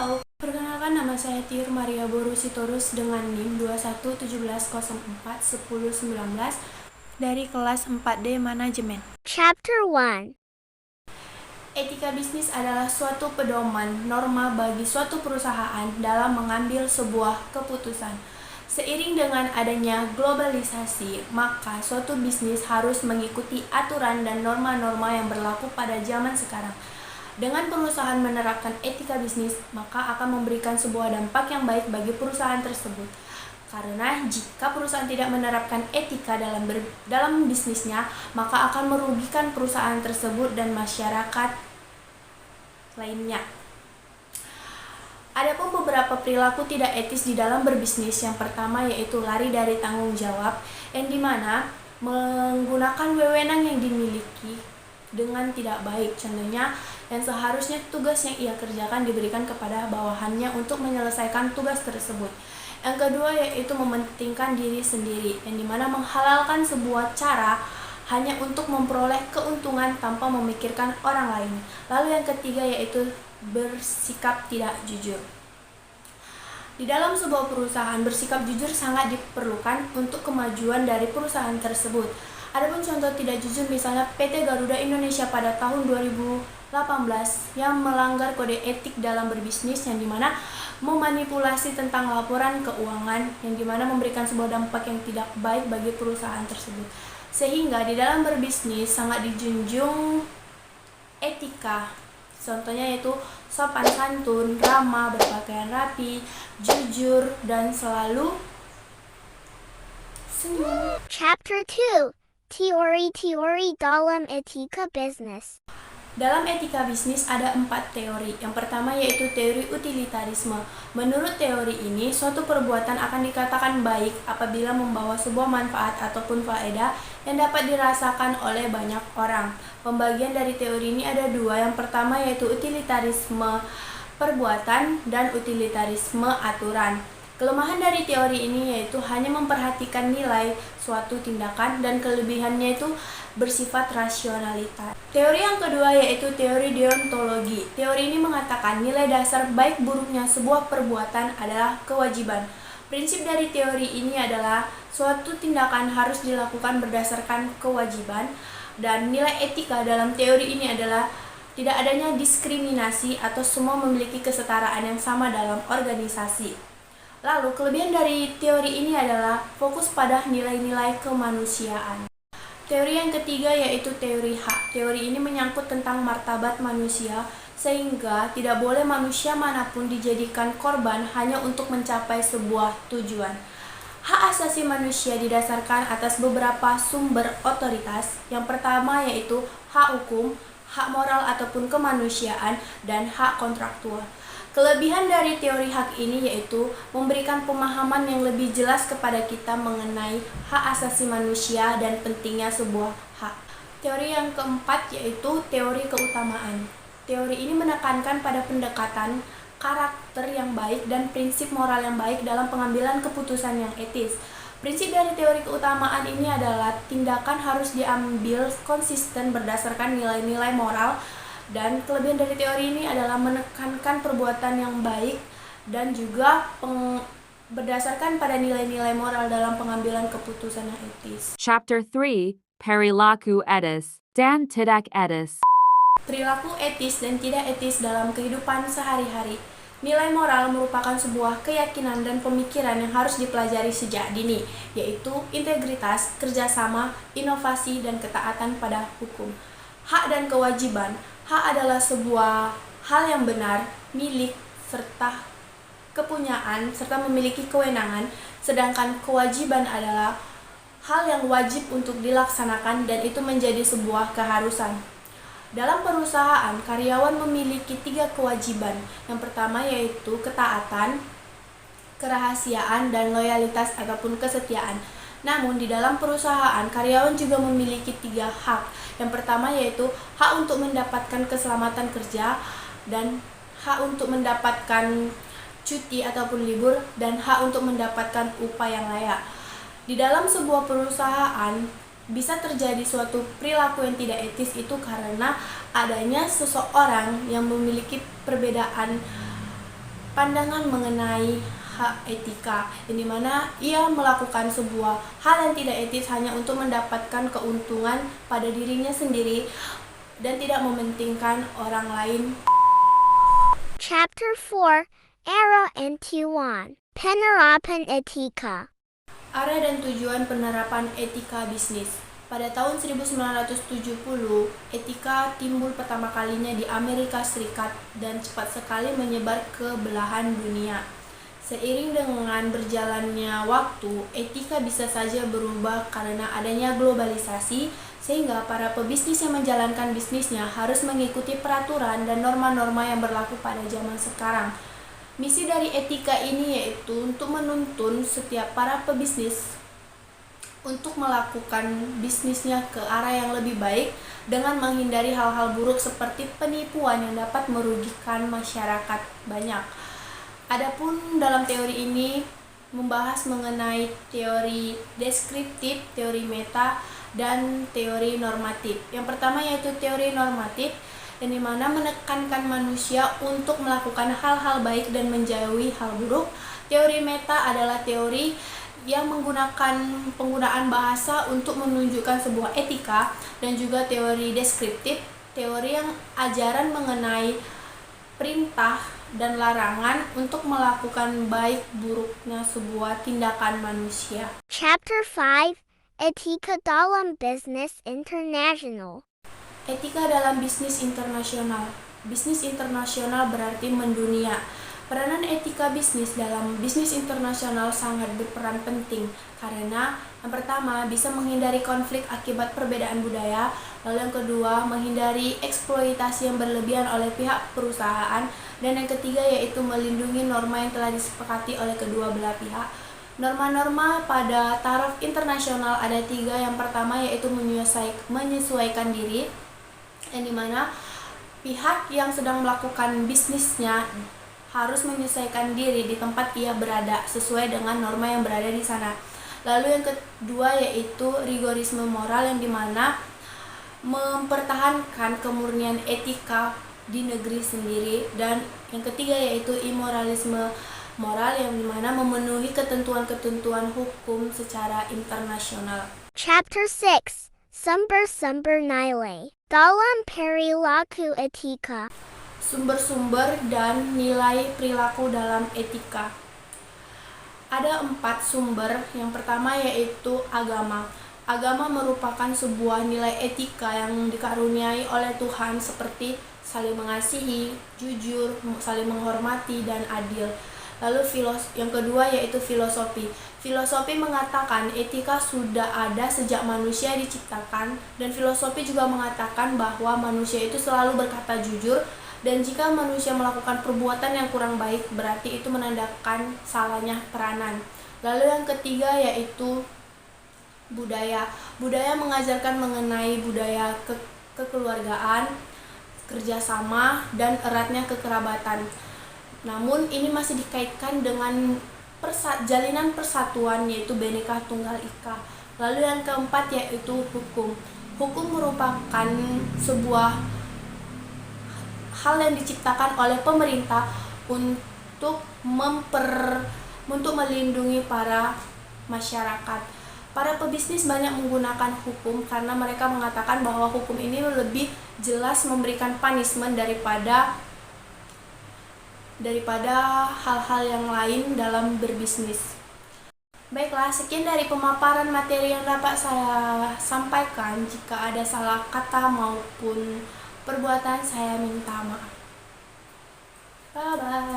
Halo, perkenalkan nama saya Tiur Maria Boru Sitorus dengan NIM 2117041019 dari kelas 4D Manajemen. Chapter 1. Etika bisnis adalah suatu pedoman norma bagi suatu perusahaan dalam mengambil sebuah keputusan. Seiring dengan adanya globalisasi, maka suatu bisnis harus mengikuti aturan dan norma-norma yang berlaku pada zaman sekarang. Dengan perusahaan menerapkan etika bisnis, maka akan memberikan sebuah dampak yang baik bagi perusahaan tersebut. Karena jika perusahaan tidak menerapkan etika dalam bisnisnya, maka akan merugikan perusahaan tersebut dan masyarakat lainnya. Adapun beberapa perilaku tidak etis di dalam berbisnis. Yang pertama yaitu lari dari tanggung jawab, yang dimana menggunakan wewenang yang dimiliki dengan tidak baik. Contohnya, yang seharusnya tugas yang ia kerjakan diberikan kepada bawahannya untuk menyelesaikan tugas tersebut. Yang kedua yaitu mementingkan diri sendiri, yang dimana menghalalkan sebuah cara hanya untuk memperoleh keuntungan tanpa memikirkan orang lain. Lalu yang ketiga yaitu bersikap tidak jujur. Di dalam sebuah perusahaan, bersikap jujur sangat diperlukan untuk kemajuan dari perusahaan tersebut. Adapun contoh tidak jujur misalnya PT Garuda Indonesia pada tahun 2018 yang melanggar kode etik dalam berbisnis, yang dimana memanipulasi tentang laporan keuangan, yang dimana memberikan sebuah dampak yang tidak baik bagi perusahaan tersebut. Sehingga di dalam berbisnis sangat dijunjung etika. Contohnya yaitu sopan santun, ramah, berpakaian rapi, jujur, dan selalu senyum. Chapter 2. Teori dalam etika bisnis. Dalam etika bisnis ada 4 teori. Yang pertama yaitu teori utilitarisme. Menurut teori ini, suatu perbuatan akan dikatakan baik apabila membawa sebuah manfaat ataupun faedah yang dapat dirasakan oleh banyak orang. Pembagian dari teori ini ada 2. Yang pertama yaitu utilitarisme perbuatan dan utilitarisme aturan. Kelemahan dari teori ini yaitu hanya memperhatikan nilai suatu tindakan dan kelebihannya itu bersifat rasionalitas. Teori yang kedua yaitu teori deontologi. Teori ini mengatakan nilai dasar baik buruknya sebuah perbuatan adalah kewajiban. Prinsip dari teori ini adalah suatu tindakan harus dilakukan berdasarkan kewajiban, dan nilai etika dalam teori ini adalah tidak adanya diskriminasi atau semua memiliki kesetaraan yang sama dalam organisasi. Lalu, kelebihan dari teori ini adalah fokus pada nilai-nilai kemanusiaan. Teori yang ketiga yaitu teori hak. Teori ini menyangkut tentang martabat manusia, sehingga tidak boleh manusia manapun dijadikan korban hanya untuk mencapai sebuah tujuan. Hak asasi manusia didasarkan atas beberapa sumber otoritas. Yang pertama yaitu hak hukum, hak moral ataupun kemanusiaan, dan hak kontraktual. Kelebihan dari teori hak ini yaitu memberikan pemahaman yang lebih jelas kepada kita mengenai hak asasi manusia dan pentingnya sebuah hak. Teori yang keempat yaitu teori keutamaan. Teori ini menekankan pada pendekatan karakter yang baik dan prinsip moral yang baik dalam pengambilan keputusan yang etis. Prinsip dari teori keutamaan ini adalah tindakan harus diambil konsisten berdasarkan nilai-nilai moral. Dan kelebihan dari teori ini adalah menekankan perbuatan yang baik dan juga berdasarkan pada nilai-nilai moral dalam pengambilan keputusan yang etis. Chapter 3. Perilaku etis dan tidak etis. Perilaku etis dan tidak etis dalam kehidupan sehari-hari. Nilai moral merupakan sebuah keyakinan dan pemikiran yang harus dipelajari sejak dini, yaitu integritas, kerjasama, inovasi, dan ketaatan pada hukum. Hak dan kewajiban. Hak adalah sebuah hal yang benar, milik, serta kepunyaan, serta memiliki kewenangan, sedangkan kewajiban adalah hal yang wajib untuk dilaksanakan dan itu menjadi sebuah keharusan. Dalam perusahaan, karyawan memiliki 3 kewajiban. Yang pertama yaitu ketaatan, kerahasiaan, dan loyalitas ataupun kesetiaan. Namun di dalam perusahaan, karyawan juga memiliki 3 hak. Yang pertama yaitu hak untuk mendapatkan keselamatan kerja, dan hak untuk mendapatkan cuti ataupun libur, dan hak untuk mendapatkan upah yang layak. Di dalam sebuah perusahaan bisa terjadi suatu perilaku yang tidak etis itu karena adanya seseorang yang memiliki perbedaan pandangan mengenai hak etika, yang dimana ia melakukan sebuah hal yang tidak etis hanya untuk mendapatkan keuntungan pada dirinya sendiri dan tidak mementingkan orang lain. Chapter 4 Era and Tuan Penerapan Etika. Arah dan tujuan penerapan etika bisnis. Pada tahun 1970, etika timbul pertama kalinya di Amerika Serikat dan cepat sekali menyebar ke belahan dunia. Seiring dengan berjalannya waktu, etika bisa saja berubah karena adanya globalisasi, sehingga para pebisnis yang menjalankan bisnisnya harus mengikuti peraturan dan norma-norma yang berlaku pada zaman sekarang. Misi dari etika ini yaitu untuk menuntun setiap para pebisnis untuk melakukan bisnisnya ke arah yang lebih baik dengan menghindari hal-hal buruk seperti penipuan yang dapat merugikan masyarakat banyak. Adapun dalam teori ini membahas mengenai teori deskriptif, teori meta, dan teori normatif. Yang pertama yaitu teori normatif, yang dimana menekankan manusia untuk melakukan hal-hal baik dan menjauhi hal buruk. Teori meta adalah teori yang menggunakan penggunaan bahasa untuk menunjukkan sebuah etika, dan juga teori deskriptif, teori yang ajaran mengenai perintah dan larangan untuk melakukan baik buruknya sebuah tindakan manusia. Chapter 5 Etika dalam Business International. Etika dalam bisnis internasional. Bisnis internasional berarti mendunia. Peranan etika bisnis dalam bisnis internasional sangat berperan penting karena yang pertama bisa menghindari konflik akibat perbedaan budaya, lalu yang kedua menghindari eksploitasi yang berlebihan oleh pihak perusahaan, dan yang ketiga yaitu melindungi norma yang telah disepakati oleh kedua belah pihak. Norma-norma pada taraf internasional ada 3. Yang pertama yaitu menyesuaikan diri, yang dimana pihak yang sedang melakukan bisnisnya harus menyesuaikan diri di tempat ia berada sesuai dengan norma yang berada di sana. Lalu yang kedua yaitu rigorisme moral, yang dimana mempertahankan kemurnian etika di negeri sendiri, dan yang ketiga yaitu imoralisme moral, yang dimana memenuhi ketentuan-ketentuan hukum secara internasional. Chapter 6 Sumber-sumber nilai dalam perilaku etika. Sumber-sumber dan nilai perilaku dalam etika. Ada 4 sumber. Yang pertama yaitu agama. Agama merupakan sebuah nilai etika yang dikaruniai oleh Tuhan seperti saling mengasihi, jujur, saling menghormati, dan adil. Lalu yang kedua yaitu filosofi. Filosofi mengatakan etika sudah ada sejak manusia diciptakan, dan filosofi juga mengatakan bahwa manusia itu selalu berkata jujur, dan jika manusia melakukan perbuatan yang kurang baik berarti itu menandakan salahnya peranan. Lalu yang ketiga yaitu budaya. Budaya mengajarkan mengenai budaya kekeluargaan, kerjasama, dan eratnya kekerabatan. Namun ini masih dikaitkan dengan jalinan persatuan yaitu Bhinneka Tunggal Ika. Lalu yang keempat yaitu hukum. Hukum merupakan sebuah hal yang diciptakan oleh pemerintah untuk melindungi para masyarakat. Para pebisnis banyak menggunakan hukum karena mereka mengatakan bahwa hukum ini lebih jelas memberikan punishment daripada hal-hal yang lain dalam berbisnis. Baiklah, sekian dari pemaparan materi yang dapat saya sampaikan. Jika ada salah kata maupun perbuatan, saya minta maaf. Bye-bye.